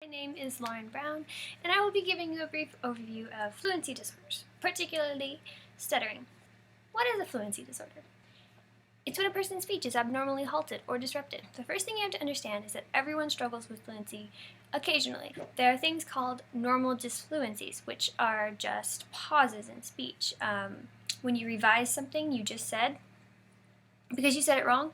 My name is Lauren Brown, and I will be giving you a brief overview of fluency disorders, particularly stuttering. What is a fluency disorder? It's when a person's speech is abnormally halted or disrupted. The first thing you have to understand is that everyone struggles with fluency occasionally. There are things called normal disfluencies, which are just pauses in speech. When you revise something you just said, because you said it wrong,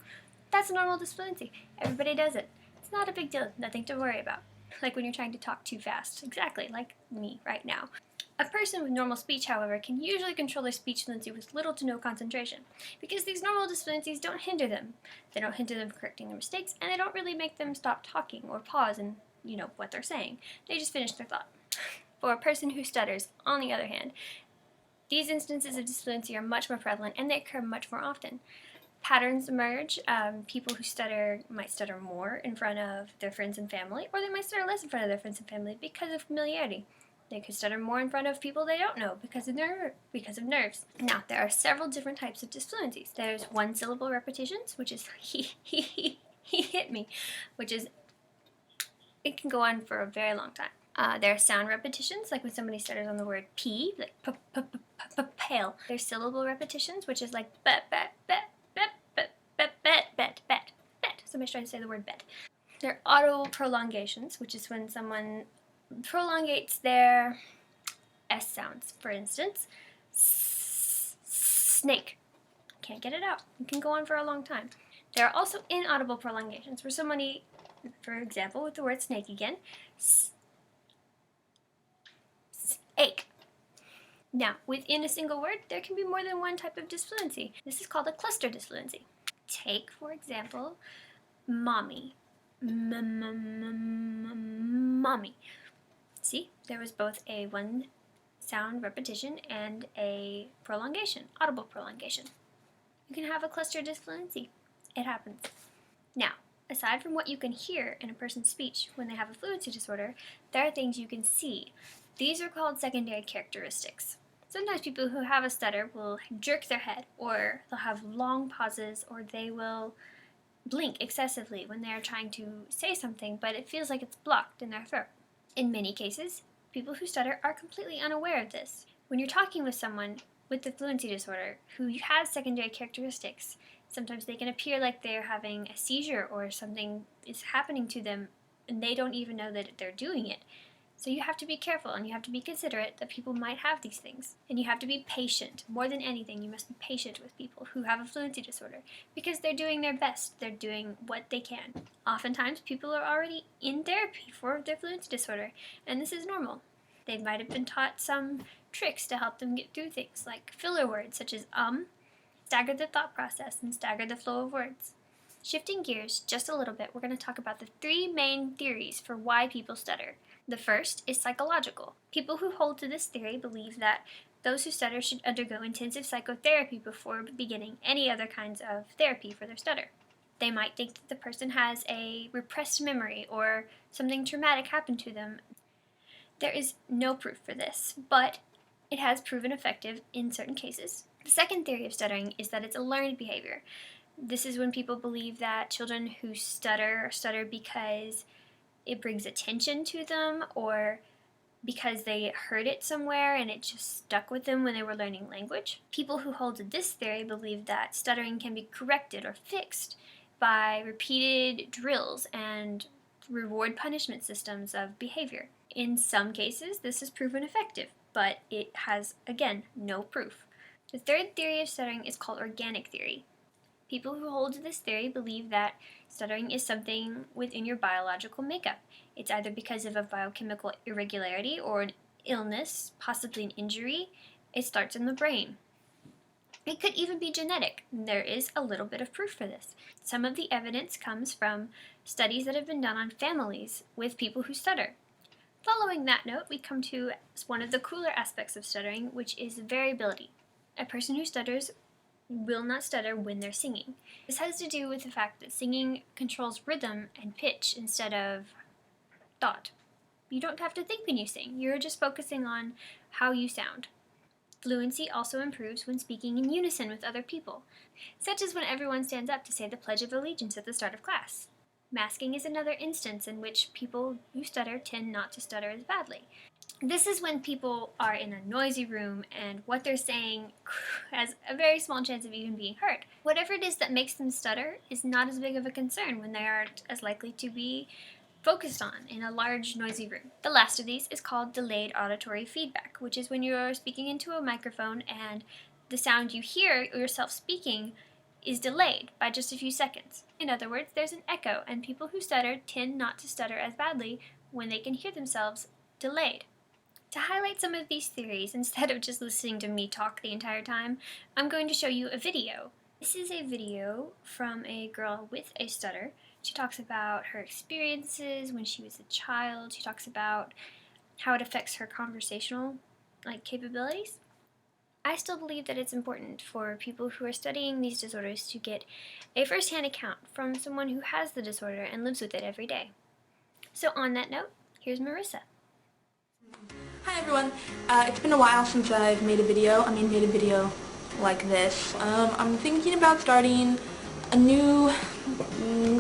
that's a normal disfluency. Everybody does it. It's not a big deal, nothing to worry about. Like when you're trying to talk too fast. Exactly, like me right now. A person with normal speech, however, can usually control their speech fluency with little to no concentration, because these normal disfluencies don't hinder them. They don't hinder them from correcting their mistakes, and they don't really make them stop talking or pause in, what they're saying. They just finish their thought. For a person who stutters, on the other hand, these instances of disfluency are much more prevalent, and they occur much more often. Patterns emerge. People who stutter might stutter more in front of their friends and family, or they might stutter less in front of their friends and family because of familiarity. They could stutter more in front of people they don't know because of nerves. Now, there are several different types of disfluencies. There's one-syllable repetitions, which is he hit me, which is, it can go on for a very long time. There are sound repetitions, like when somebody stutters on the word pee, like pale. There's syllable repetitions, which is like bet. Somebody's trying to say the word bet. There are audible prolongations, which is when someone prolongates their S sounds. For instance, snake. Can't get it out. It can go on for a long time. There are also inaudible prolongations, where somebody, for example, with the word snake again, ache. Now, within a single word, there can be more than one type of disfluency. This is called a cluster disfluency. Take, for example, mommy. Mommy. See, there was both a one sound repetition and a prolongation, audible prolongation. You can have a cluster disfluency. It happens. Now, aside from what you can hear in a person's speech when they have a fluency disorder, there are things you can see. These are called secondary characteristics. Sometimes people who have a stutter will jerk their head, or they'll have long pauses, or they will blink excessively when they are trying to say something, but it feels like it's blocked in their throat. In many cases, people who stutter are completely unaware of this. When you're talking with someone with the fluency disorder who has secondary characteristics, sometimes they can appear like they're having a seizure or something is happening to them and they don't even know that they're doing it. So you have to be careful and you have to be considerate that people might have these things. And you have to be patient. More than anything, you must be patient with people who have a fluency disorder because they're doing their best. They're doing what they can. Oftentimes, people are already in therapy for their fluency disorder, and this is normal. They might have been taught some tricks to help them get through things, like filler words such as stagger the thought process and stagger the flow of words. Shifting gears just a little bit, we're going to talk about the three main theories for why people stutter. The first is psychological. People who hold to this theory believe that those who stutter should undergo intensive psychotherapy before beginning any other kinds of therapy for their stutter. They might think that the person has a repressed memory or something traumatic happened to them. There is no proof for this, but it has proven effective in certain cases. The second theory of stuttering is that it's a learned behavior. This is when people believe that children who stutter because it brings attention to them or because they heard it somewhere and it just stuck with them when they were learning language. People who hold to this theory believe that stuttering can be corrected or fixed by repeated drills and reward punishment systems of behavior. In some cases, this has proven effective, but it has, again, no proof. The third theory of stuttering is called organic theory. People who hold to this theory believe that stuttering is something within your biological makeup. It's either because of a biochemical irregularity or an illness, possibly an injury. It starts in the brain. It could even be genetic. There is a little bit of proof for this. Some of the evidence comes from studies that have been done on families with people who stutter. Following that note, we come to one of the cooler aspects of stuttering, which is variability. A person who stutters will not stutter when they're singing. This has to do with the fact that singing controls rhythm and pitch instead of thought. You don't have to think when you sing. You're just focusing on how you sound. Fluency also improves when speaking in unison with other people, such as when everyone stands up to say the Pledge of Allegiance at the start of class. Masking is another instance in which people who stutter tend not to stutter as badly. This is when people are in a noisy room and what they're saying has a very small chance of even being heard. Whatever it is that makes them stutter is not as big of a concern when they aren't as likely to be focused on in a large, noisy room. The last of these is called delayed auditory feedback, which is when you're speaking into a microphone and the sound you hear yourself speaking is delayed by just a few seconds. In other words, there's an echo, and people who stutter tend not to stutter as badly when they can hear themselves delayed. To highlight some of these theories, instead of just listening to me talk the entire time, I'm going to show you a video. This is a video from a girl with a stutter. She talks about her experiences when she was a child. She talks about how it affects her conversational capabilities. I still believe that it's important for people who are studying these disorders to get a first-hand account from someone who has the disorder and lives with it every day. So on that note, here's Marissa. Hi everyone, it's been a while since I've made a video, like this. I'm thinking about starting a new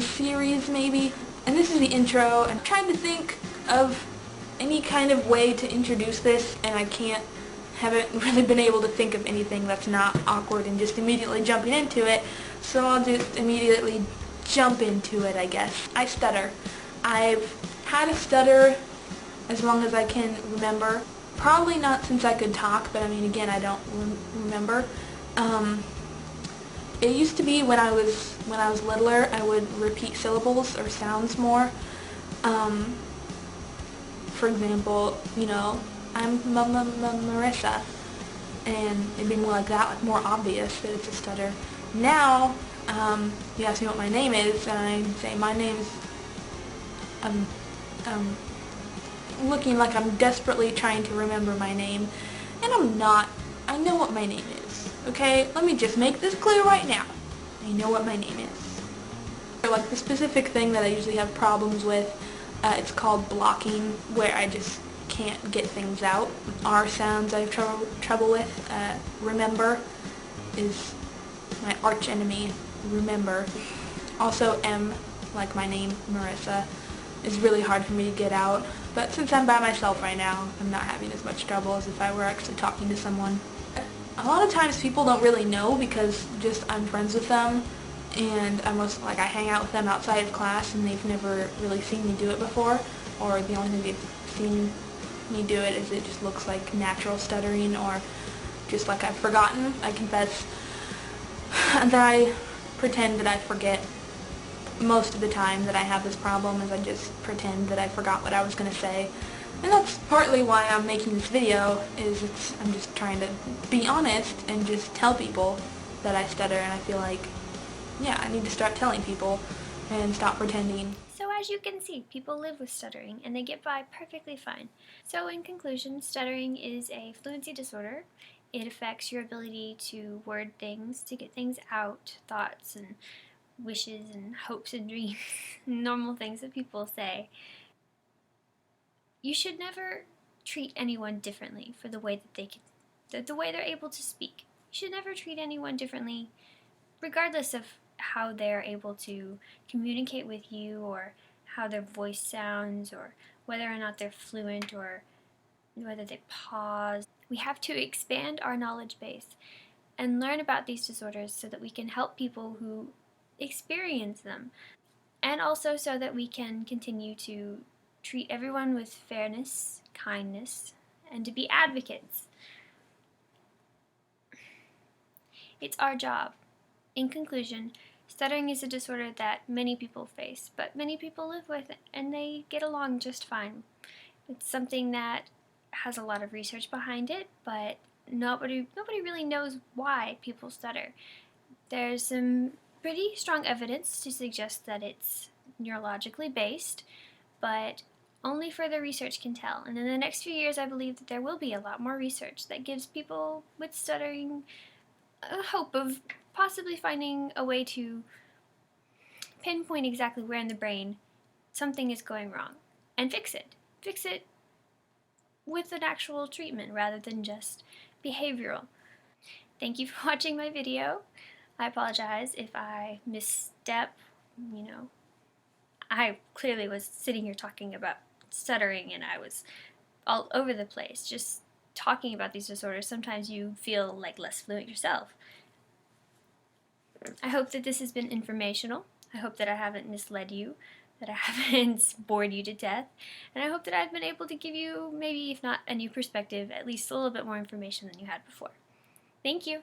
series maybe, and this is the intro. I'm trying to think of any kind of way to introduce this, and haven't really been able to think of anything that's not awkward and just immediately jumping into it, so I'll just immediately jump into it, I guess. I stutter. I've had a stutter as long as I can remember. Probably not since I could talk, but I mean, again, I don't remember. It used to be when I was littler, I would repeat syllables or sounds more. For example, I'm Marissa, and it'd be more like that, like more obvious that it's a stutter. Now, you ask me what my name is, and I say my name's looking like I'm desperately trying to remember my name, and I'm not. I know what my name is, okay? Let me just make this clear right now. I know what my name is. Like the specific thing that I usually have problems with, it's called blocking, where I just can't get things out. R sounds I have trouble with. Remember is my arch enemy, remember. Also M, like my name, Marissa, is really hard for me to get out. But since I'm by myself right now, I'm not having as much trouble as if I were actually talking to someone. A lot of times people don't really know because just I'm friends with them, and I hang out with them outside of class, and they've never really seen me do it before, or the only thing they've seen me do it is it just looks like natural stuttering, or just like I've forgotten. I confess that I pretend that I forget. Most of the time that I have this problem is I just pretend that I forgot what I was going to say. And that's partly why I'm making this video, I'm just trying to be honest and just tell people that I stutter, and I feel like, yeah, I need to start telling people and stop pretending. So as you can see, people live with stuttering and they get by perfectly fine. So in conclusion, stuttering is a fluency disorder. It affects your ability to word things, to get things out, thoughts and wishes and hopes and dreams, normal things that people say. You should never treat anyone differently for the way that the way they're able to speak. You should never treat anyone differently, regardless of how they're able to communicate with you, or how their voice sounds, or whether or not they're fluent, or whether they pause. We have to expand our knowledge base and learn about these disorders so that we can help people who experience them, and also so that we can continue to treat everyone with fairness, kindness, and to be advocates. It's our job. In conclusion, stuttering is a disorder that many people face, but many people live with it, and they get along just fine. It's something that has a lot of research behind it, but nobody really knows why people stutter. There's some pretty strong evidence to suggest that it's neurologically based, but only further research can tell. And in the next few years, I believe that there will be a lot more research that gives people with stuttering a hope of possibly finding a way to pinpoint exactly where in the brain something is going wrong and fix it. Fix it with an actual treatment rather than just behavioral. Thank you for watching my video. I apologize if I misstep, I clearly was sitting here talking about stuttering and I was all over the place just talking about these disorders. Sometimes you feel like less fluent yourself. I hope that this has been informational. I hope that I haven't misled you, that I haven't bored you to death, and I hope that I've been able to give you, maybe if not a new perspective, at least a little bit more information than you had before. Thank you.